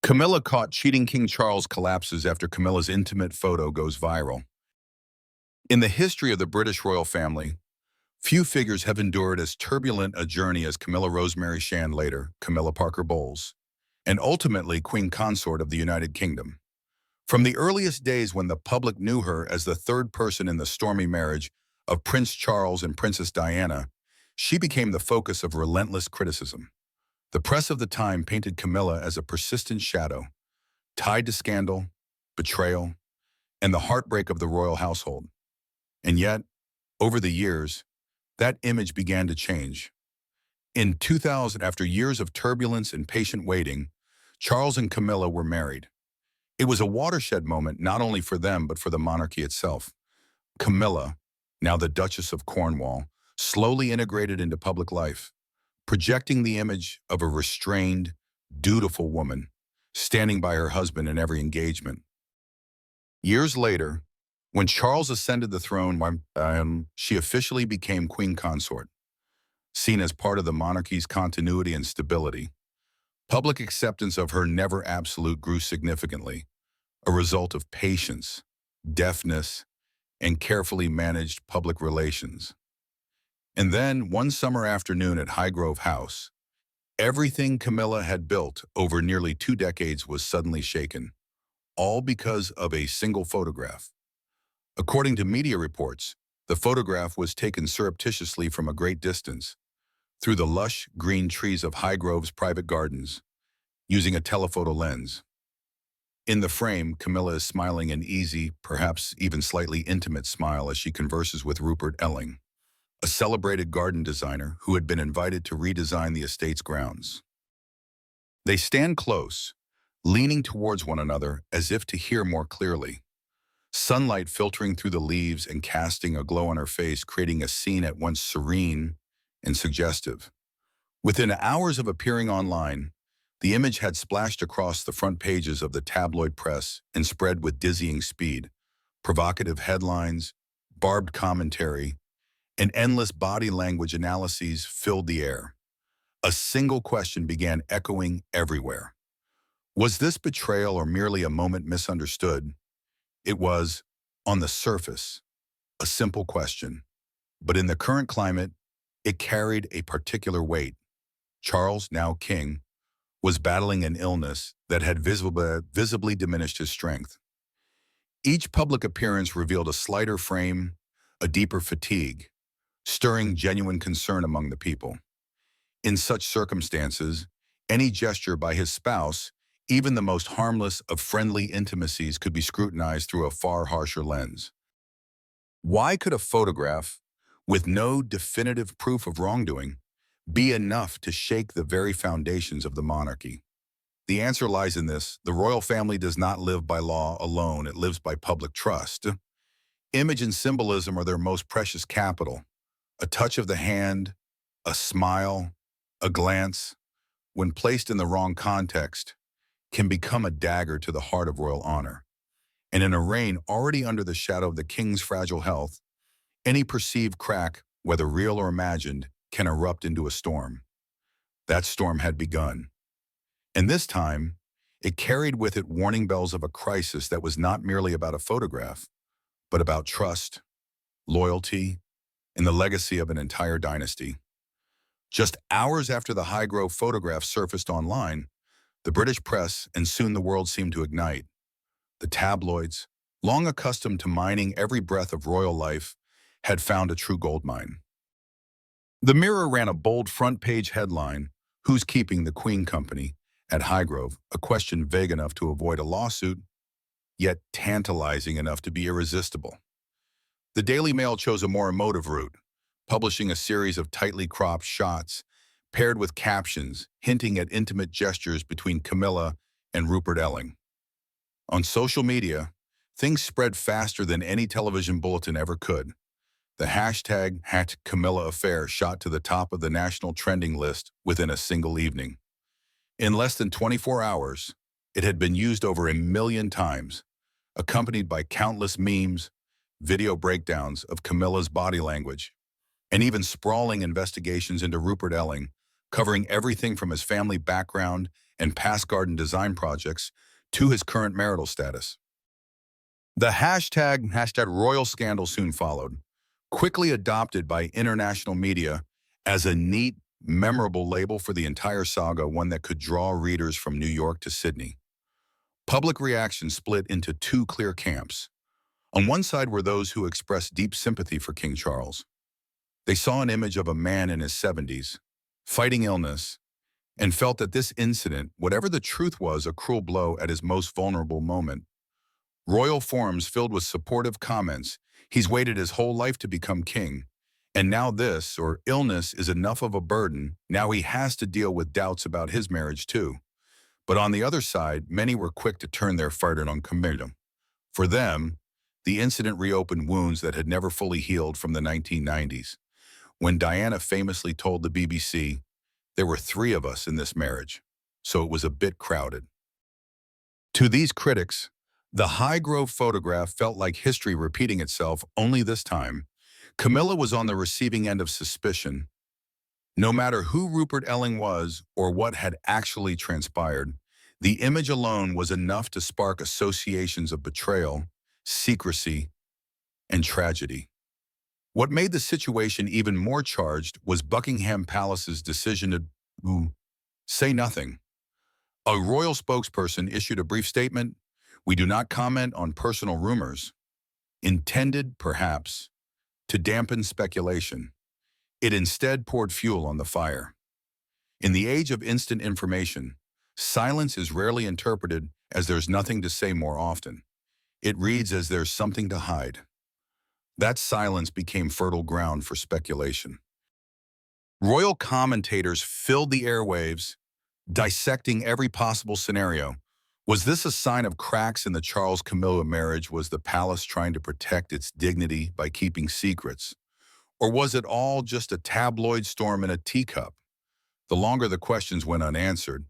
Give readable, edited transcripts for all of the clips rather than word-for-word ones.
Camilla caught cheating King Charles collapses after Camilla's intimate photo goes viral. In the history of the British royal family, few figures have endured as turbulent a journey as Camilla Rosemary Shand, later Camilla Parker Bowles, and ultimately Queen Consort of the United Kingdom. From the earliest days when the public knew her as the third person in the stormy marriage of Prince Charles and Princess Diana, she became the focus of relentless criticism. The press of the time painted Camilla as a persistent shadow, tied to scandal, betrayal, and the heartbreak of the royal household. And yet, over the years, that image began to change. In 2000, after years of turbulence and patient waiting, Charles and Camilla were married. It was a watershed moment not only for them but for the monarchy itself. Camilla, now the Duchess of Cornwall, slowly integrated into public life, projecting the image of a restrained, dutiful woman, standing by her husband in every engagement. Years later, when Charles ascended the throne, she officially became Queen Consort, seen as part of the monarchy's continuity and stability. Public acceptance of her never absolute grew significantly, a result of patience, deftness, and carefully managed public relations. And then, one summer afternoon at Highgrove House, everything Camilla had built over nearly 2 decades was suddenly shaken, all because of a single photograph. According to media reports, the photograph was taken surreptitiously from a great distance, through the lush green trees of Highgrove's private gardens, using a telephoto lens. In the frame, Camilla is smiling an easy, perhaps even slightly intimate smile as she converses with Rupert Elling, a celebrated garden designer who had been invited to redesign the estate's grounds. They stand close, leaning towards one another as if to hear more clearly, sunlight filtering through the leaves and casting a glow on her face, creating a scene at once serene and suggestive. Within hours of appearing online, the image had splashed across the front pages of the tabloid press and spread with dizzying speed. Provocative headlines, barbed commentary, and endless body language analyses filled the air. A single question began echoing everywhere. Was this betrayal or merely a moment misunderstood? It was, on the surface, a simple question. But in the current climate, it carried a particular weight. Charles, now king, was battling an illness that had visibly diminished his strength. Each public appearance revealed a slighter frame, a deeper fatigue, stirring genuine concern among the people. In such circumstances, any gesture by his spouse, even the most harmless of friendly intimacies, could be scrutinized through a far harsher lens. Why could a photograph, with no definitive proof of wrongdoing, be enough to shake the very foundations of the monarchy? The answer lies in this: the royal family does not live by law alone, it lives by public trust. Image and symbolism are their most precious capital. A touch of the hand, a smile, a glance, when placed in the wrong context, can become a dagger to the heart of royal honor. And in a reign already under the shadow of the king's fragile health, any perceived crack, whether real or imagined, can erupt into a storm. That storm had begun. And this time, it carried with it warning bells of a crisis that was not merely about a photograph, but about trust, loyalty, and the legacy of an entire dynasty. Just hours after the Highgrove photograph surfaced online, the British press and soon the world seemed to ignite. The tabloids, long accustomed to mining every breath of royal life, had found a true goldmine. The Mirror ran a bold front-page headline, "Who's keeping the Queen Company?" at Highgrove, a question vague enough to avoid a lawsuit, yet tantalizing enough to be irresistible. The Daily Mail chose a more emotive route, publishing a series of tightly cropped shots paired with captions hinting at intimate gestures between Camilla and Rupert Elling. On social media, things spread faster than any television bulletin ever could. The hashtag #CamillaAffair shot to the top of the national trending list within a single evening. In less than 24 hours, it had been used over 1 million times, accompanied by countless memes, video breakdowns of Camilla's body language, and even sprawling investigations into Rupert Elling, covering everything from his family background and past garden design projects to his current marital status. The hashtag royal scandal soon followed, quickly adopted by international media as a neat, memorable label for the entire saga, one that could draw readers from New York to Sydney. Public reaction split into two clear camps. On one side were those who expressed deep sympathy for King Charles. They saw an image of a man in his 70s, fighting illness, and felt that this incident, whatever the truth was, a cruel blow at his most vulnerable moment. Royal forums filled with supportive comments. He's waited his whole life to become king, and now this, or illness, is enough of a burden. Now he has to deal with doubts about his marriage too. But on the other side, many were quick to turn their fire on Camilla. For them, the incident reopened wounds that had never fully healed from the 1990s. When Diana famously told the BBC, "There were three of us in this marriage, so it was a bit crowded." To these critics, the Highgrove photograph felt like history repeating itself, only this time, Camilla was on the receiving end of suspicion. No matter who Rupert Elling was or what had actually transpired, the image alone was enough to spark associations of betrayal, secrecy, and tragedy. What made the situation even more charged was Buckingham Palace's decision to say nothing. A royal spokesperson issued a brief statement: "We do not comment on personal rumors," intended, perhaps, to dampen speculation. It instead poured fuel on the fire. In the age of instant information, silence is rarely interpreted as "there's nothing to say" more often. It reads as "there's something to hide." That silence became fertile ground for speculation. Royal commentators filled the airwaves, dissecting every possible scenario. Was this a sign of cracks in the Charles-Camilla marriage? Was the palace trying to protect its dignity by keeping secrets? Or was it all just a tabloid storm in a teacup? The longer the questions went unanswered,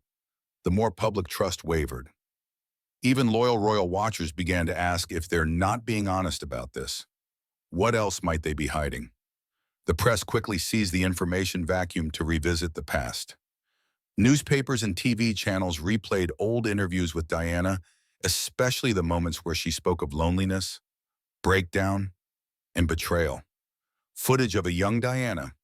the more public trust wavered. Even loyal royal watchers began to ask, if they're not being honest about this, what else might they be hiding? The press quickly seized the information vacuum to revisit the past. Newspapers and TV channels replayed old interviews with Diana, especially the moments where she spoke of loneliness, breakdown, and betrayal. Footage of a young Diana,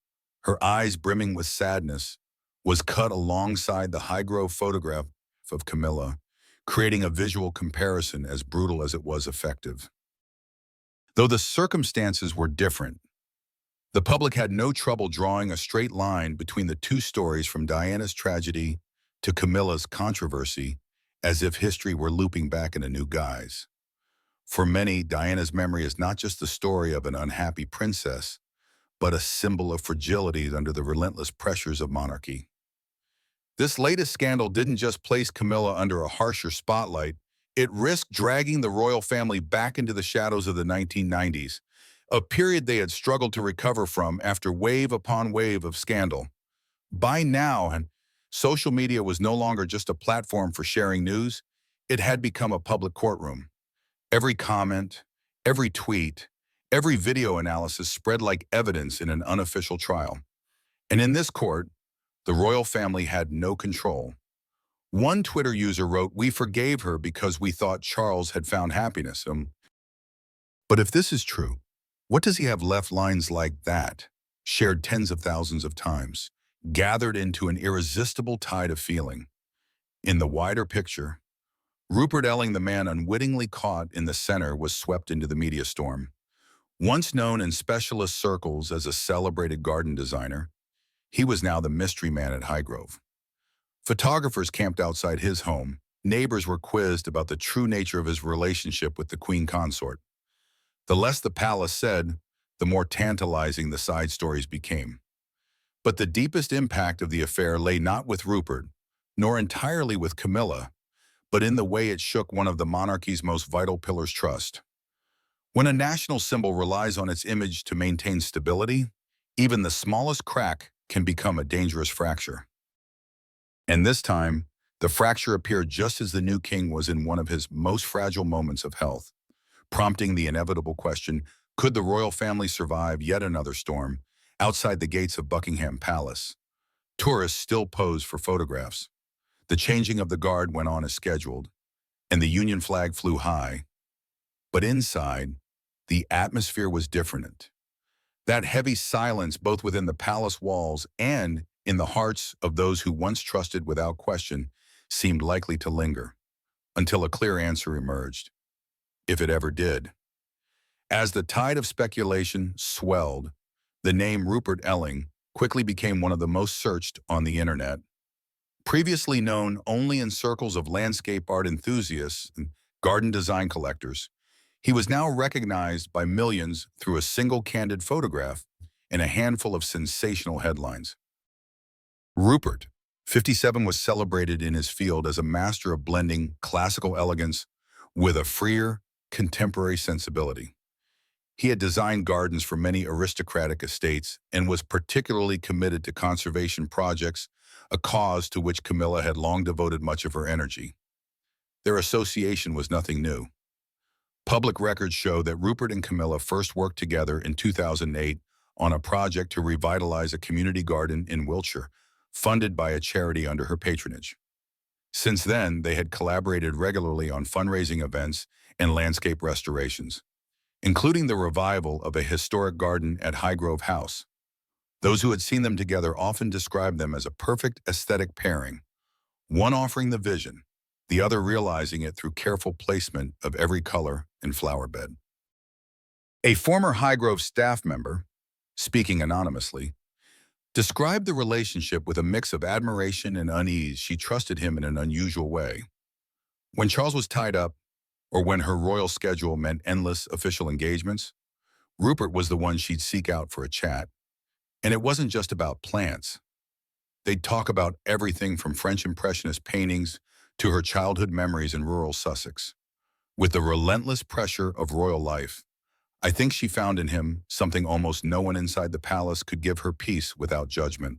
her eyes brimming with sadness, was cut alongside the Highgrove photograph of Camilla, creating a visual comparison as brutal as it was effective. Though the circumstances were different, the public had no trouble drawing a straight line between the two stories, from Diana's tragedy to Camilla's controversy, as if history were looping back in a new guise. For many, Diana's memory is not just the story of an unhappy princess, but a symbol of fragility under the relentless pressures of monarchy. This latest scandal didn't just place Camilla under a harsher spotlight, it risked dragging the royal family back into the shadows of the 1990s, a period they had struggled to recover from after wave upon wave of scandal. By now, social media was no longer just a platform for sharing news, it had become a public courtroom. Every comment, every tweet, every video analysis spread like evidence in an unofficial trial. And in this court, the royal family had no control. One Twitter user wrote, "We forgave her because we thought Charles had found happiness." But if this is true, what does he have left? Lines like that, shared tens of thousands of times, gathered into an irresistible tide of feeling. In the wider picture, Rupert Elling, the man unwittingly caught in the center, was swept into the media storm. Once known in specialist circles as a celebrated garden designer, he was now the mystery man at Highgrove. Photographers camped outside his home. Neighbors were quizzed about the true nature of his relationship with the Queen Consort. The less the palace said, the more tantalizing the side stories became. But the deepest impact of the affair lay not with Rupert, nor entirely with Camilla, but in the way it shook one of the monarchy's most vital pillars: trust. When a national symbol relies on its image to maintain stability, even the smallest crack can become a dangerous fracture. And this time, the fracture appeared just as the new king was in one of his most fragile moments of health, prompting the inevitable question, could the royal family survive yet another storm outside the gates of Buckingham Palace? Tourists still posed for photographs. The changing of the guard went on as scheduled, and the Union flag flew high. But inside, the atmosphere was different. That heavy silence, both within the palace walls and in the hearts of those who once trusted without question, seemed likely to linger, until a clear answer emerged, if it ever did. As the tide of speculation swelled, the name Rupert Elling quickly became one of the most searched on the internet. Previously known only in circles of landscape art enthusiasts and garden design collectors, he was now recognized by millions through a single candid photograph and a handful of sensational headlines. Rupert, 57, was celebrated in his field as a master of blending classical elegance with a freer, contemporary sensibility. He had designed gardens for many aristocratic estates and was particularly committed to conservation projects, a cause to which Camilla had long devoted much of her energy. Their association was nothing new. Public records show that Rupert and Camilla first worked together in 2008 on a project to revitalize a community garden in Wiltshire, funded by a charity under her patronage. Since then, they had collaborated regularly on fundraising events and landscape restorations, including the revival of a historic garden at Highgrove House. Those who had seen them together often described them as a perfect aesthetic pairing, one offering the vision, the other realizing it through careful placement of every color and flower bed. A former Highgrove staff member, speaking anonymously, described the relationship with a mix of admiration and unease. She trusted him in an unusual way. When Charles was tied up, or when her royal schedule meant endless official engagements, Rupert was the one she'd seek out for a chat. And it wasn't just about plants. They'd talk about everything from French Impressionist paintings to her childhood memories in rural Sussex. With the relentless pressure of royal life, I think she found in him something almost no one inside the palace could give her peace without judgment.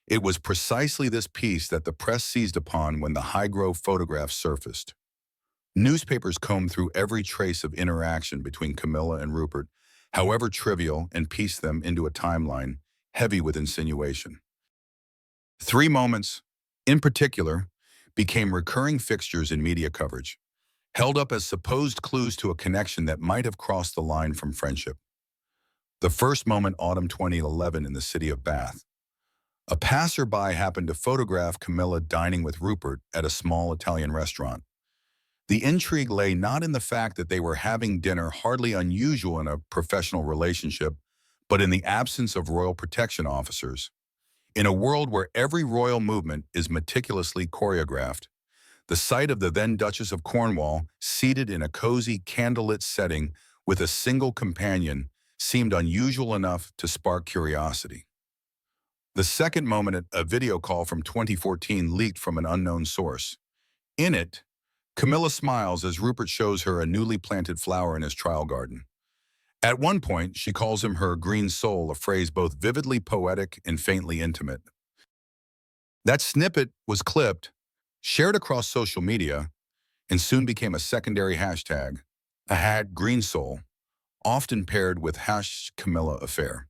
It was precisely this peace that the press seized upon when the Highgrove photographs surfaced. Newspapers combed through every trace of interaction between Camilla and Rupert, however trivial, and pieced them into a timeline heavy with insinuation. 3 moments, in particular, became recurring fixtures in media coverage, held up as supposed clues to a connection that might have crossed the line from friendship. The first moment, autumn 2011 in the city of Bath. A passerby happened to photograph Camilla dining with Rupert at a small Italian restaurant. The intrigue lay not in the fact that they were having dinner, hardly unusual in a professional relationship, but in the absence of royal protection officers. In a world where every royal movement is meticulously choreographed, the sight of the then Duchess of Cornwall seated in a cozy candlelit setting with a single companion seemed unusual enough to spark curiosity. The second moment, a video call from 2014 leaked from an unknown source. In it, Camilla smiles as Rupert shows her a newly planted flower in his trial garden. At one point, she calls him her green soul, a phrase both vividly poetic and faintly intimate. That snippet was clipped, shared across social media, and soon became a secondary hashtag, #GreenSoul, often paired with #CamillaAffair.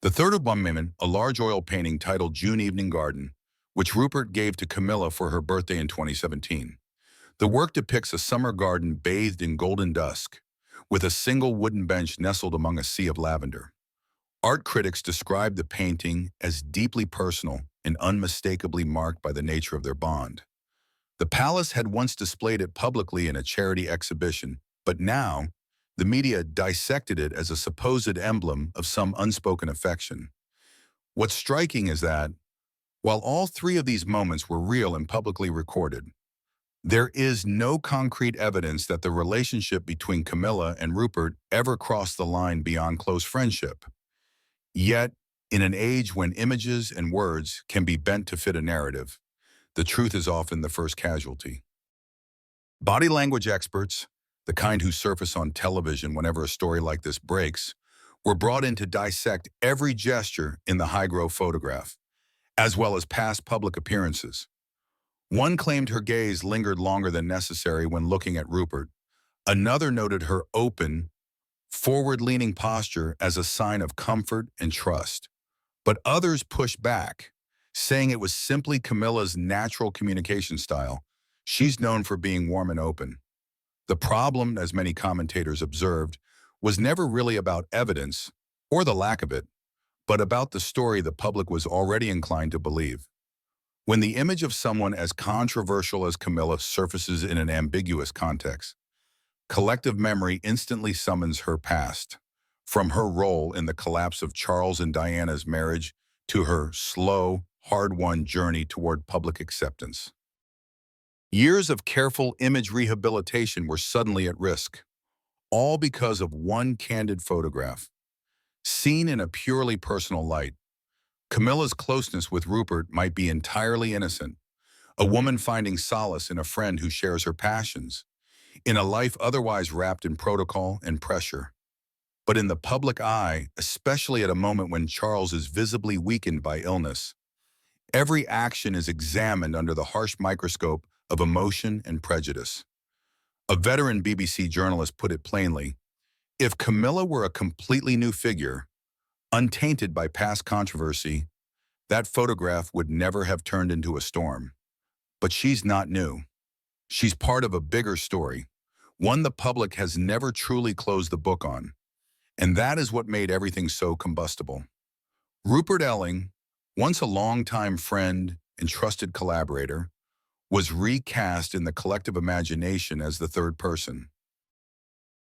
The third moment, a large oil painting titled June Evening Garden, which Rupert gave to Camilla for her birthday in 2017. The work depicts a summer garden bathed in golden dusk, with a single wooden bench nestled among a sea of lavender. Art critics described the painting as deeply personal and unmistakably marked by the nature of their bond. The palace had once displayed it publicly in a charity exhibition, but now the media dissected it as a supposed emblem of some unspoken affection. What's striking is that, while all 3 of these moments were real and publicly recorded, there is no concrete evidence that the relationship between Camilla and Rupert ever crossed the line beyond close friendship. Yet, in an age when images and words can be bent to fit a narrative, the truth is often the first casualty. Body language experts, the kind who surface on television whenever a story like this breaks, were brought in to dissect every gesture in the Highgrove photograph, as well as past public appearances. One claimed her gaze lingered longer than necessary when looking at Rupert. Another noted her open, forward-leaning posture as a sign of comfort and trust. But others pushed back, saying it was simply Camilla's natural communication style. She's known for being warm and open. The problem, as many commentators observed, was never really about evidence, or the lack of it, but about the story the public was already inclined to believe. When the image of someone as controversial as Camilla surfaces in an ambiguous context, collective memory instantly summons her past, from her role in the collapse of Charles and Diana's marriage to her slow, hard-won journey toward public acceptance. Years of careful image rehabilitation were suddenly at risk, all because of one candid photograph. Seen in a purely personal light, Camilla's closeness with Rupert might be entirely innocent, a woman finding solace in a friend who shares her passions, in a life otherwise wrapped in protocol and pressure. But in the public eye, especially at a moment when Charles is visibly weakened by illness, every action is examined under the harsh microscope of emotion and prejudice. A veteran BBC journalist put it plainly, if Camilla were a completely new figure, untainted by past controversy, that photograph would never have turned into a storm. But she's not new. She's part of a bigger story, one the public has never truly closed the book on. And that is what made everything so combustible. Rupert Elling, once a longtime friend and trusted collaborator, was recast in the collective imagination as the third person.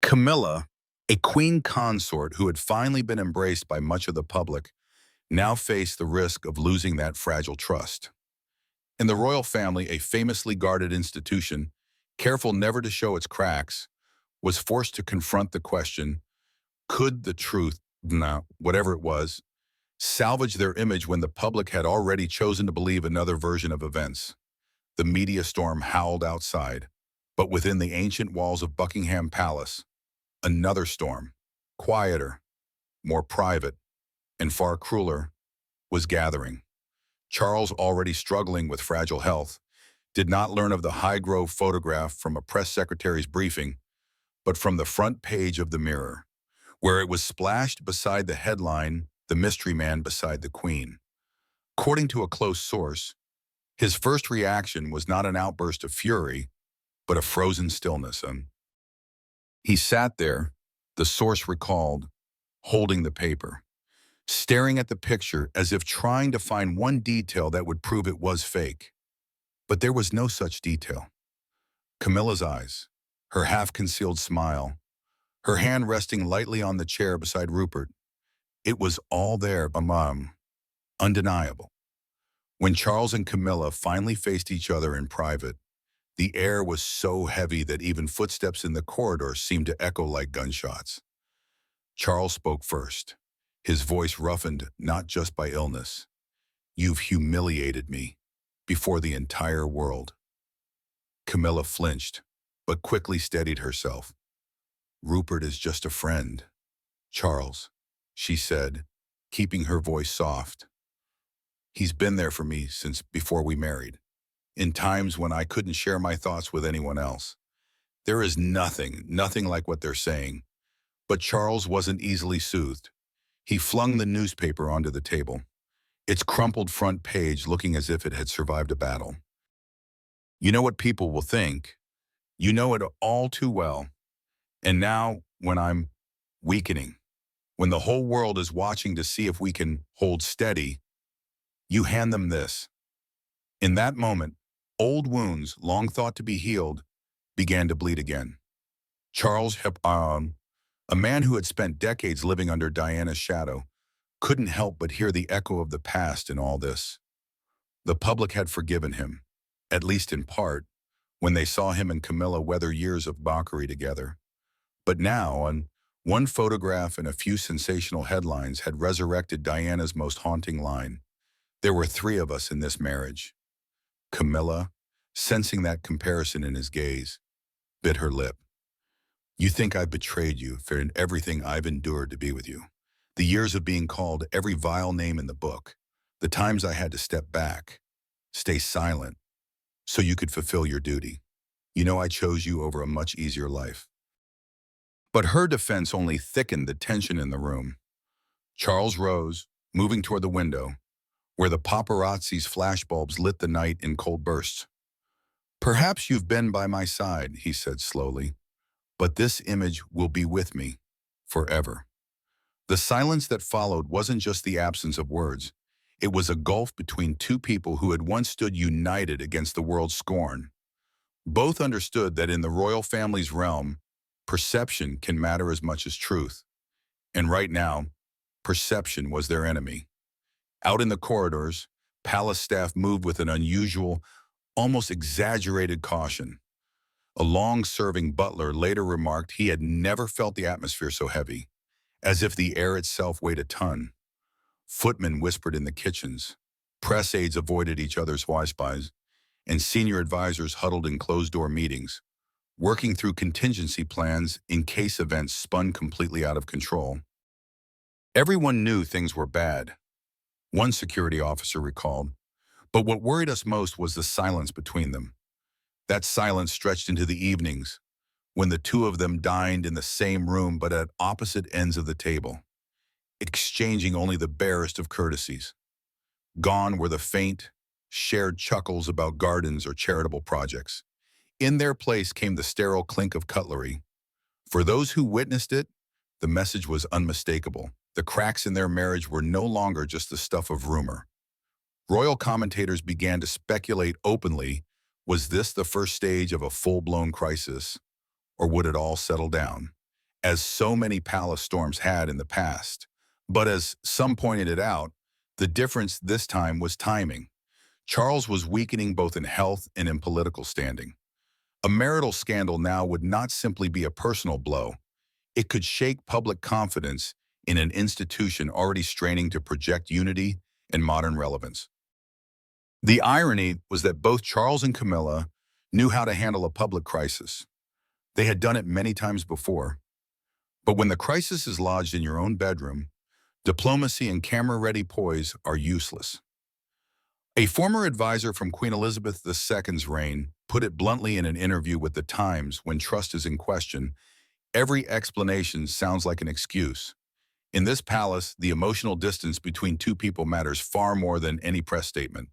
Camilla, a queen consort who had finally been embraced by much of the public, now faced the risk of losing that fragile trust. In the royal family, a famously guarded institution, careful never to show its cracks, was forced to confront the question, could the truth, whatever it was, salvage their image when the public had already chosen to believe another version of events? The media storm howled outside, but within the ancient walls of Buckingham Palace, another storm, quieter, more private, and far crueler, was gathering. Charles, already struggling with fragile health, did not learn of the Highgrove photograph from a press secretary's briefing, but from the front page of the Mirror, where it was splashed beside the headline, "The Mystery Man Beside the Queen." According to a close source, his first reaction was not an outburst of fury, but a frozen stillness. He sat there, the source recalled, holding the paper, staring at the picture as if trying to find one detail that would prove it was fake. But there was no such detail. Camilla's eyes, her half-concealed smile, her hand resting lightly on the chair beside Rupert. It was all there, undeniable. When Charles and Camilla finally faced each other in private, the air was so heavy that even footsteps in the corridor seemed to echo like gunshots. Charles spoke first, his voice roughened not just by illness. "You've humiliated me before the entire world." Camilla flinched, but quickly steadied herself. "Rupert is just a friend, Charles," she said, keeping her voice soft. "He's been there for me since before we married, in times when I couldn't share my thoughts with anyone else. There is nothing like what they're saying." But Charles wasn't easily soothed. He flung the newspaper onto the table, its crumpled front page looking as if it had survived a battle. "You know what people will think. You know it all too well. And now, when I'm weakening, when the whole world is watching to see if we can hold steady, you hand them this." In that moment, old wounds, long thought to be healed, began to bleed again. Charles a man who had spent decades living under Diana's shadow, couldn't help but hear the echo of the past in all this. The public had forgiven him, at least in part, when they saw him and Camilla weather years of mockery together. But now, one photograph and a few sensational headlines had resurrected Diana's most haunting line. "There were 3 of us in this marriage." Camilla, sensing that comparison in his gaze, bit her lip. "You think I've betrayed you for everything I've endured to be with you. The years of being called every vile name in the book. The times I had to step back, stay silent, so you could fulfill your duty. You know I chose you over a much easier life." But her defense only thickened the tension in the room. Charles rose, moving toward the window, where the paparazzi's flashbulbs lit the night in cold bursts. "Perhaps you've been by my side," he said slowly, "but this image will be with me forever." The silence that followed wasn't just the absence of words. It was a gulf between two people who had once stood united against the world's scorn. Both understood that in the royal family's realm, perception can matter as much as truth. And right now, perception was their enemy. Out in the corridors, palace staff moved with an unusual, almost exaggerated caution. A long-serving butler later remarked he had never felt the atmosphere so heavy, as if the air itself weighed a ton. Footmen whispered in the kitchens. Press aides avoided each other's whispers, and senior advisors huddled in closed-door meetings, working through contingency plans in case events spun completely out of control. Everyone knew things were bad, one security officer recalled, but what worried us most was the silence between them. That silence stretched into the evenings, when the two of them dined in the same room but at opposite ends of the table, exchanging only the barest of courtesies. Gone were the faint, shared chuckles about gardens or charitable projects. In their place came the sterile clink of cutlery. For those who witnessed it, the message was unmistakable. The cracks in their marriage were no longer just the stuff of rumor. Royal commentators began to speculate openly, was this the first stage of a full-blown crisis, or would it all settle down, as so many palace storms had in the past? But as some pointed it out, the difference this time was timing. Charles was weakening both in health and in political standing. A marital scandal now would not simply be a personal blow. It could shake public confidence in an institution already straining to project unity and modern relevance. The irony was that both Charles and Camilla knew how to handle a public crisis. They had done it many times before. But when the crisis is lodged in your own bedroom, diplomacy and camera-ready poise are useless. A former advisor from Queen Elizabeth II's reign put it bluntly in an interview with The Times: when trust is in question, every explanation sounds like an excuse. In this palace, the emotional distance between two people matters far more than any press statement.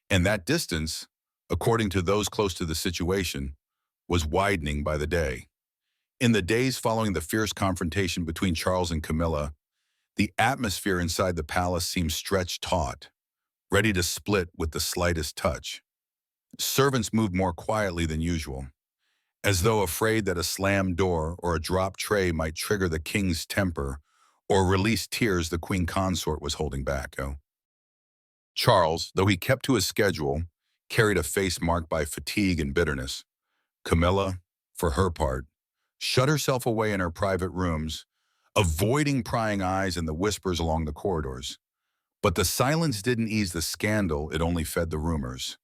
And that distance, according to those close to the situation, was widening by the day. In the days following the fierce confrontation between Charles and Camilla, the atmosphere inside the palace seemed stretched taut, ready to split with the slightest touch. Servants moved more quietly than usual, as though afraid that a slammed door or a dropped tray might trigger the king's temper or release tears the Queen Consort was holding back. Charles, though he kept to his schedule, carried a face marked by fatigue and bitterness. Camilla, for her part, shut herself away in her private rooms, avoiding prying eyes and the whispers along the corridors. But the silence didn't ease the scandal, it only fed the rumors.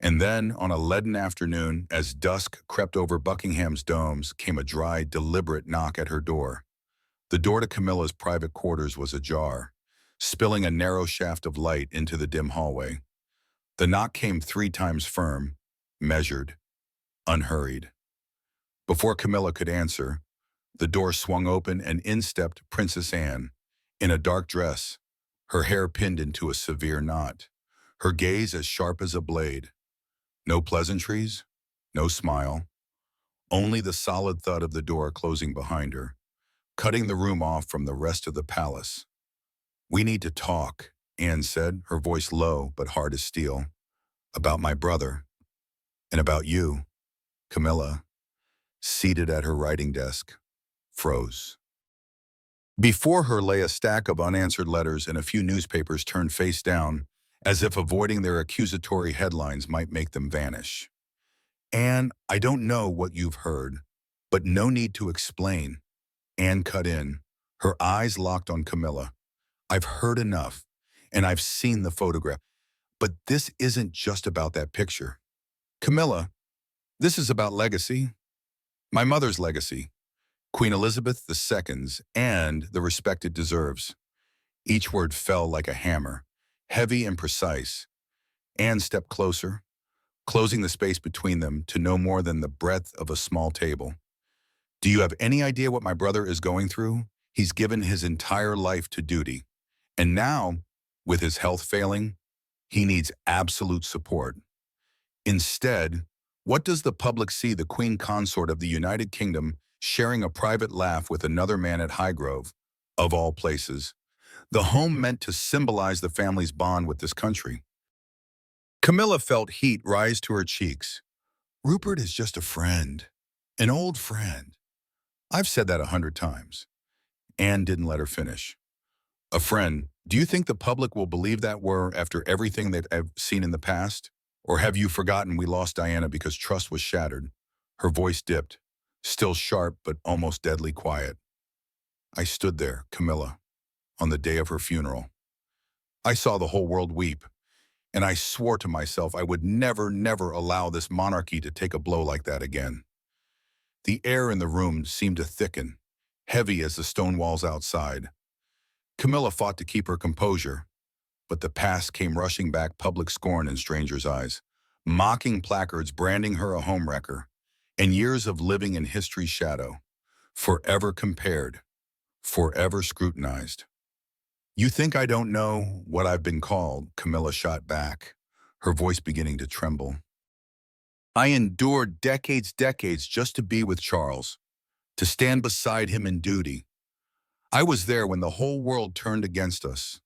And then, on a leaden afternoon, as dusk crept over Buckingham's domes, came a dry, deliberate knock at her door. The door to Camilla's private quarters was ajar, spilling a narrow shaft of light into the dim hallway. The knock came 3 times firm, measured, unhurried. Before Camilla could answer, the door swung open and in stepped Princess Anne, in a dark dress, her hair pinned into a severe knot, her gaze as sharp as a blade. No pleasantries, no smile, only the solid thud of the door closing behind her, cutting the room off from the rest of the palace. "We need to talk," Anne said, her voice low but hard as steel. "About my brother, and about you." Camilla, seated at her writing desk, froze. Before her lay a stack of unanswered letters and a few newspapers turned face down, as if avoiding their accusatory headlines might make them vanish. "Anne, I don't know what you've heard, but no need to explain." Anne cut in, her eyes locked on Camilla. "I've heard enough, and I've seen the photograph. But this isn't just about that picture. Camilla, this is about legacy. My mother's legacy. Queen Elizabeth II's, and the respect it deserves." Each word fell like a hammer, heavy and precise. Anne stepped closer, closing the space between them to no more than the breadth of a small table. "Do you have any idea what my brother is going through? He's given his entire life to duty. And now, with his health failing, He needs absolute support. Instead, what does the public see the Queen Consort of the United Kingdom sharing a private laugh with another man at Highgrove, of all places, the home meant to symbolize the family's bond with this country? Camilla felt heat rise to her cheeks. Rupert is just a friend, an old friend. I've said that 100 times. Anne didn't let her finish. A friend, do you think the public will believe that we're after everything they've seen in the past? Or have you forgotten we lost Diana because trust was shattered? Her voice dipped, still sharp but almost deadly quiet. I stood there, Camilla, on the day of her funeral. I saw the whole world weep, and I swore to myself I would never, never allow this monarchy to take a blow like that again. The air in the room seemed to thicken, heavy as the stone walls outside. Camilla fought to keep her composure, but the past came rushing back, public scorn in strangers' eyes, mocking placards branding her a homewrecker, and years of living in history's shadow, forever compared, forever scrutinized. You think I don't know what I've been called, Camilla shot back, her voice beginning to tremble. I endured decades just to be with Charles, to stand beside him in duty. I was there when the whole world turned against us.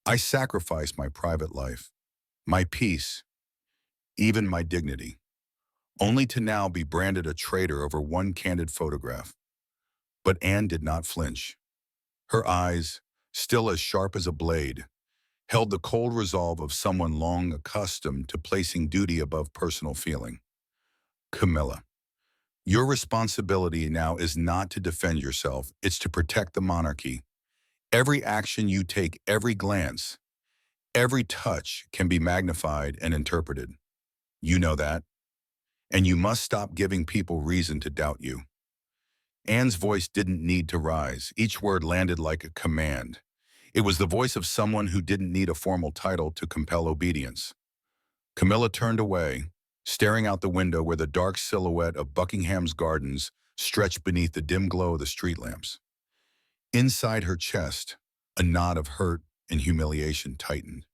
I sacrificed my private life, my peace, even my dignity, only to now be branded a traitor over one candid photograph. But Anne did not flinch. Her eyes, still as sharp as a blade, held the cold resolve of someone long accustomed to placing duty above personal feeling. Camilla, your responsibility now is not to defend yourself, it's to protect the monarchy. Every action you take, every glance, every touch can be magnified and interpreted. You know that. And you must stop giving people reason to doubt you. Anne's voice didn't need to rise. Each word landed like a command. It was the voice of someone who didn't need a formal title to compel obedience. Camilla turned away, staring out the window where the dark silhouette of Buckingham's gardens stretched beneath the dim glow of the street lamps. Inside her chest, a knot of hurt and humiliation tightened.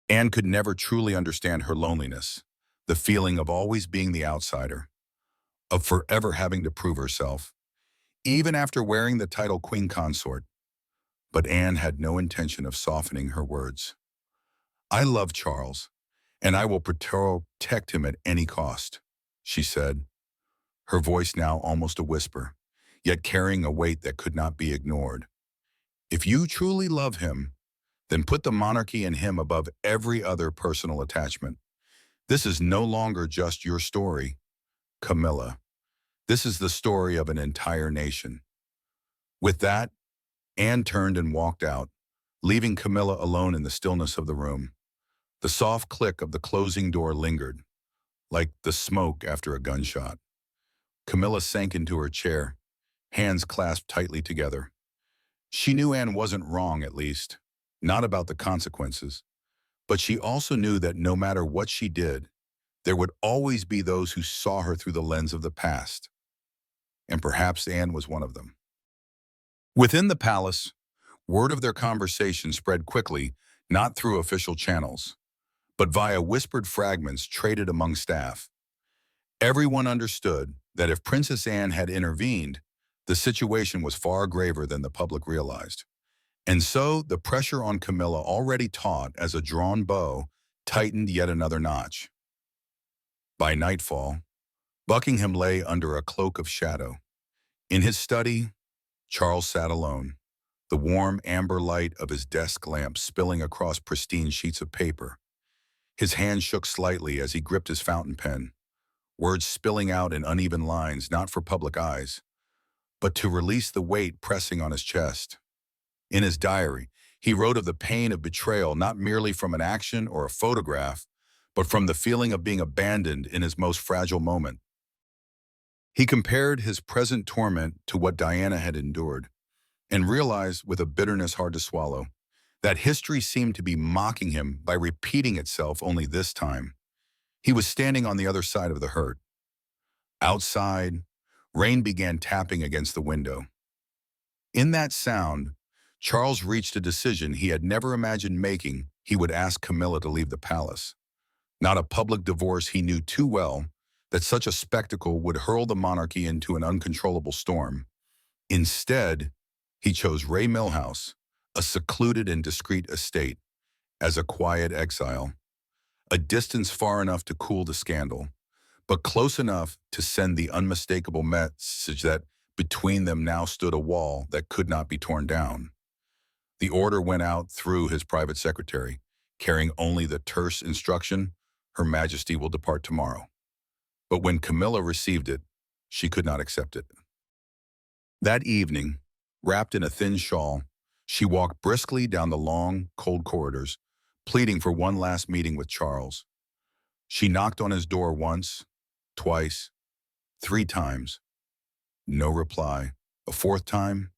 Anne could never truly understand her loneliness, the feeling of always being the outsider, of forever having to prove herself, even after wearing the title Queen Consort. But Anne had no intention of softening her words. I love Charles, and I will protect him at any cost, she said, her voice now almost a whisper, yet carrying a weight that could not be ignored. If you truly love him, then put the monarchy and him above every other personal attachment. This is no longer just your story, Camilla. This is the story of an entire nation. With that, Anne turned and walked out, leaving Camilla alone in the stillness of the room. The soft click of the closing door lingered, like the smoke after a gunshot. Camilla sank into her chair, hands clasped tightly together. She knew Anne wasn't wrong, at least, not about the consequences, but she also knew that no matter what she did, there would always be those who saw her through the lens of the past. And perhaps Anne was one of them. Within the palace, word of their conversation spread quickly, not through official channels, but via whispered fragments traded among staff. Everyone understood that if Princess Anne had intervened, the situation was far graver than the public realized. And so the pressure on Camilla, already taut as a drawn bow, tightened yet another notch. By nightfall, Buckingham lay under a cloak of shadow. In his study, Charles sat alone, the warm amber light of his desk lamp spilling across pristine sheets of paper. His hand shook slightly as he gripped his fountain pen, words spilling out in uneven lines, not for public eyes, but to release the weight pressing on his chest. In his diary, he wrote of the pain of betrayal, not merely from an action or a photograph, but from the feeling of being abandoned in his most fragile moment. He compared his present torment to what Diana had endured, and realized, with a bitterness hard to swallow, that history seemed to be mocking him by repeating itself, only this time. He was standing on the other side of the hurt. Outside, rain began tapping against the window. In that sound, Charles reached a decision he had never imagined making he would ask Camilla to leave the palace. Not a public divorce he knew too well that such a spectacle would hurl the monarchy into an uncontrollable storm. Instead, he chose Ray Millhouse, a secluded and discreet estate, as a quiet exile, a distance far enough to cool the scandal, but close enough to send the unmistakable message that between them now stood a wall that could not be torn down. The order went out through his private secretary, carrying only the terse instruction, "Her Majesty will depart tomorrow." But when Camilla received it, she could not accept it. That evening, wrapped in a thin shawl, she walked briskly down the long, cold corridors, pleading for one last meeting with Charles. She knocked on his door once, twice, 3 times. No reply. A 4th time,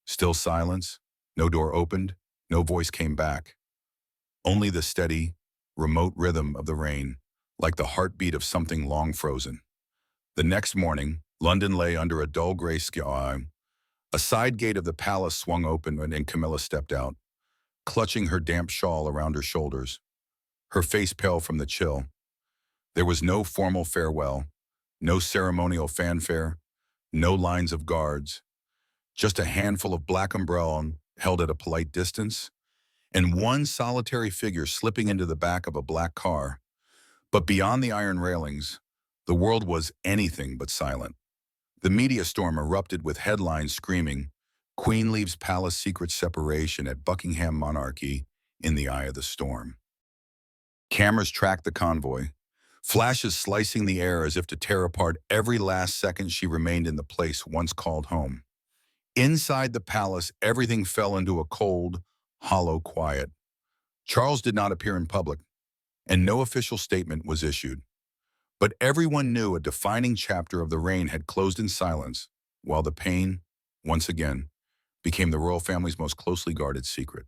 still silence. No door opened, no voice came back. Only the steady, remote rhythm of the rain, like the heartbeat of something long frozen. The next morning, London lay under a dull gray sky. A side gate of the palace swung open and Camilla stepped out, clutching her damp shawl around her shoulders, her face pale from the chill. There was no formal farewell, no ceremonial fanfare, no lines of guards, just a handful of black umbrellas held at a polite distance, and one solitary figure slipping into the back of a black car. But beyond the iron railings, the world was anything but silent. The media storm erupted with headlines screaming, "Queen leaves palace secret separation at Buckingham monarchy in the eye of the storm." Cameras tracked the convoy, flashes slicing the air as if to tear apart every last second she remained in the place once called home. Inside the palace, everything fell into a cold, hollow quiet. Charles did not appear in public, and no official statement was issued. But everyone knew a defining chapter of the reign had closed in silence, while the pain, once again, became the royal family's most closely guarded secret.